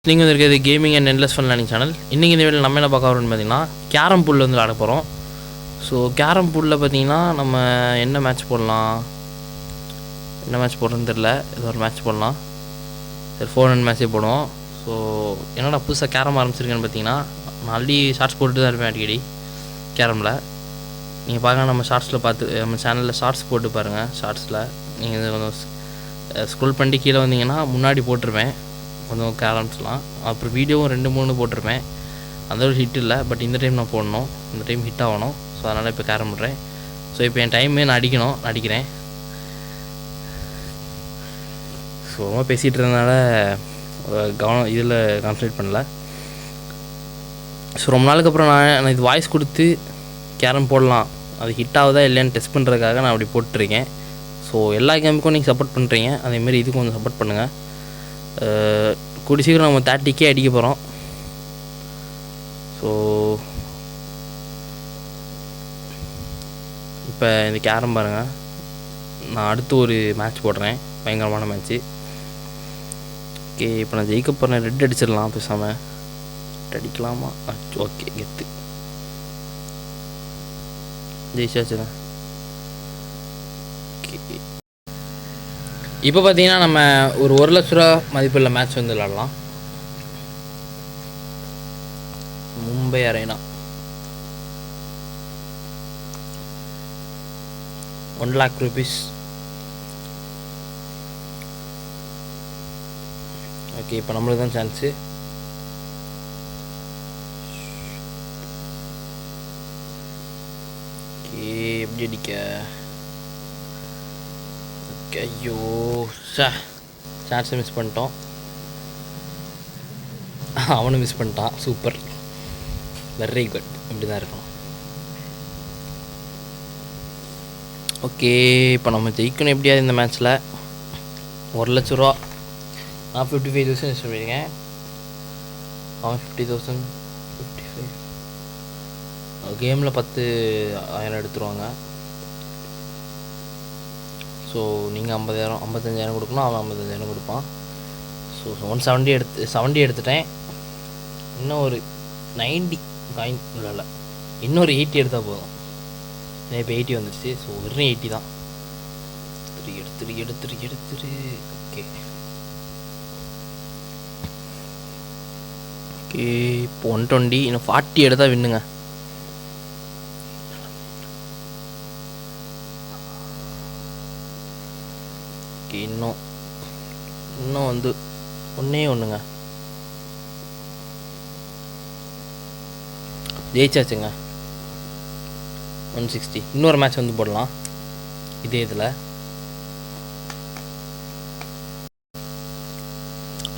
நீங்கள் இருக்கிறது gaming and endless fun learning channel. இன்றைக்கி இந்த வீடியோவில் நம்ம என்ன பார்க்க வரோம்னு பார்த்தீங்கன்னா கேரம் பூலில் வந்து விளாட போகிறோம். ஸோ கேரம் பூலில் பார்த்தீங்கன்னா நம்ம என்ன மேட்ச் போடுறதுன்னு தெரில. ஏதோ ஒரு மேட்ச் போடலாம். சரி, 400 மேட்ச்சே போடுவோம். ஸோ என்னடா புதுசாக கேரம் ஆரம்பிச்சிருக்கேன்னு பார்த்தீங்கன்னா, நான் ஆல்ரெடி ஷார்ட்ஸ் போட்டுட்டு தான் இருப்பேன் அடிக்கடி கேரமில். நீங்கள் பார்க்க நம்ம ஷார்ட்ஸில் பார்த்து நம்ம சேனலில் ஷார்ட்ஸ் போட்டு பாருங்கள். ஷார்ட்ஸில் நீங்கள் கொஞ்சம் ஸ்க்ரோல் பண்ணி கீழே வந்தீங்கன்னா முன்னாடி போட்டிருப்பேன் கொஞ்சம் கேரம்ஸ்லாம். அப்புறம் வீடியோவும் 2-3 போட்டிருப்பேன். அந்த ஒரு ஹிட் இல்லை. பட் இந்த டைம் நான் போடணும், இந்த டைம் ஹிட் ஆகணும். ஸோ அதனால் இப்போ கேரம் பண்ணுறேன். ஸோ இப்போ என் டைமே நான் அடிக்கிறேன். ஸோ ரொம்ப பேசிகிட்டு இருந்ததுனால கவனம் இதில் கான்சன்ட்ரேட் பண்ணல. ஸோ ரொம்ப நாளுக்கு அப்புறம் நான் இது வாய்ஸ் கொடுத்து கேரம் போடலாம், அது ஹிட் ஆகுதா இல்லையான்னு டெஸ்ட் பண்ணுறதுக்காக நான் அப்படி போட்டுருக்கேன். ஸோ எல்லா கேமுக்கும் நீங்கள் சப்போர்ட் பண்ணுறீங்க, அதேமாரி இதுக்கும் கொஞ்சம் சப்போர்ட் பண்ணுங்கள். கூடி சீக்கிரம் நம்ம 30K அடிக்க போகிறோம். ஸோ இப்போ இந்த கேரம் பாருங்கள், நான் அடுத்து ஒரு மேட்ச் போடுறேன், பயங்கரமான மேட்ச்சு. ஓகே, இப்போ நான் ஜெயிக்க போகிறேன். ரெட் அடிச்சிடலாம் பேசாமல். ரெட் அடிக்கலாமா? ஓகே, கெத்து ஜெயிச்சாச்சுதான். ஓகே, இப்போ பார்த்தீங்கன்னா நம்ம ஒரு 1 லட்ச ரூபா மதிப்புள்ள மேட்ச் வந்து விளாடலாம். Mumbai arena 1 lakh rupees. Okay, இப்போ நம்மளுக்கு தான் சான்ஸு. ஓகே, எப்படி அடிக்க? ஐயோ சான்ஸை மிஸ் பண்ணிட்டோம். அவனும் மிஸ் பண்ணிட்டான். Super, very good. இப்படி தான் இருக்கணும். ஓகே, இப்போ நம்ம ஜெயிக்கணும் எப்படியாவது இந்த மேட்ச்சில். 1 லட்ச ரூபா. நான் 55,000 சொல்லியிருக்கேன். அவன் 50,000. 55 கேமில் 10,000 எடுத்துருவாங்க. ஸோ நீங்கள் 50,000 55,000 கொடுக்கணும், அவன் 55,000 கொடுப்பான். ஸோ 70 எடுத்துட்டேன். இன்னும் ஒரு 90 காயின் இல்லை, இன்னொரு 80 எடுத்தால் போதும். ஏன்னா இப்போ 80 வந்துடுச்சு. ஸோ வெறும் 80 தான். எடுத்துரு. ஓகே ஓகே, இப்போ 120. இன்னும் 40 எடுத்தால் வின்னுங்க. இன்னும் வந்து ஒன்றுங்க ஜெயிச்சாச்சுங்க. 160. இன்னொரு மேட்ச் வந்து போடலாம் இதே இதில்.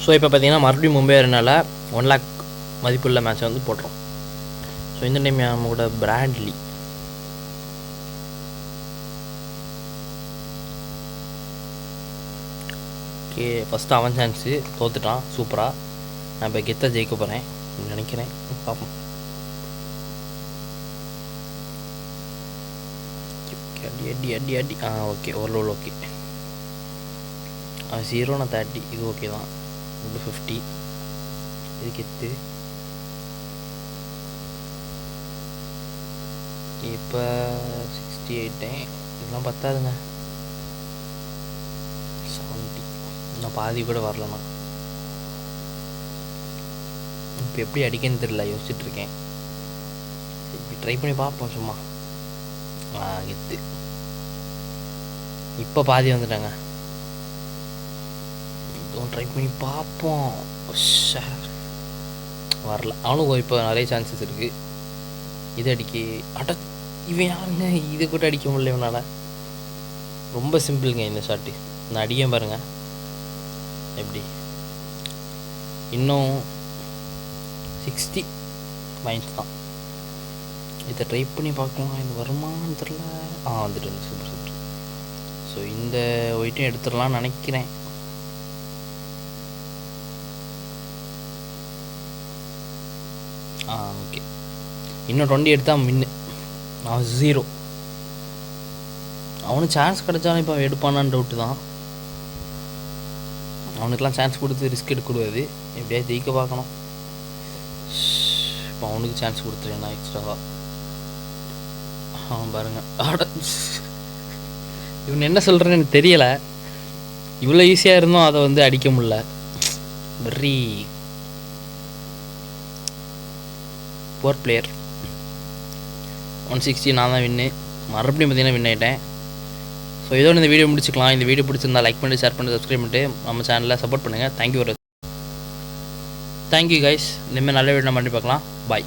ஸோ இப்போ பார்த்தீங்கன்னா மறுபடியும் மும்பை அரேனால 1 lakh மதிப்புள்ள மேட்ச்சை வந்து போடுறோம். ஸோ இந்த டைம் நம்ம கூட பிராட்லி. ஓகே, ஃபஸ்ட்டு அவன் சான்ஸு தோத்துட்டான். சூப்பராக. நான் இப்போ கெத்தாக ஜெயிக்க போகிறேன் நினைக்கிறேன். பார்ப்போம். அடி. ஓகே, ஓரளவு ஓகே. அவன் 0, நான் 30. இது ஓகே தான். இது 50. இது கெத்து. இப்போ 68. இதெல்லாம் பத்தாதுங்க. 70. இன்னும் பாதி கூட வரலண்ணா. இப்போ எப்படி அடிக்கன்னு தெரியல, யோசிச்சுட்ருக்கேன். இப்படி ட்ரை பண்ணி பார்ப்போம் சும்மா. கெத்து. இப்போ பாதி வந்துட்டாங்க. இதுவும் ட்ரை பண்ணி பார்ப்போம். வரல. அவனுக்கு இப்போ நிறைய சான்சஸ் இருக்குது. இது அடிக்க இவன் யாருங்க? இது கூட அடிக்க முடியல இவனால். ரொம்ப சிம்பிளுங்க இந்த ஷாட்டு. நான் அடிக்க பாருங்கள் எப்படி. இன்னும் 60 பாயிண்ட்ஸ் தான். இதை ட்ரை பண்ணி பார்க்கலாம். இது வருமானு தெரில. வந்துட்டு சூப்பர். ஸோ இந்த ஒயிட்டையும் எடுத்துடலாம்னு நினைக்கிறேன். ஓகே, இன்னும் 20 எடுத்தால் மின்னு. நான் 0. அவனுக்கு சான்ஸ் கிடச்சாலும் இப்போ எடுப்பானான்னு டவுட்டு தான். அவனுக்கெலாம் சான்ஸ் கொடுத்து ரிஸ்க் எடுக்கக்கூடாது. எப்படியாவது ஜெயிக்க பார்க்கணும். இப்போ அவனுக்கு சான்ஸ் கொடுத்துருவேன் எக்ஸ்ட்ராவாக. பாருங்க ஆட இவன் என்ன சொல்கிறேன்னு எனக்கு தெரியலை. இவ்வளோ ஈஸியாக இருந்தும் அதை வந்து அடிக்க முடில. Very poor player. 160 நான் தான் வின்னு. மறுபடியும் பார்த்தீங்கன்னா வின் ஆகிட்டேன். ஸோ இதோட இந்த வீடியோ முடிச்சுக்கலாம். இந்த வீடியோ பிடிச்சிருந்தா லைக் பண்ணி, ஷேர் பண்ணி, சப்ஸ்கிரைப் பண்ணிட்டு நம்ம சேனலில் சப்போர்ட் பண்ணுங்கள். Thank you guys. இனிமேல் நல்ல வீடியோ நம்ம பண்ணி பார்க்கலாம். பாய்.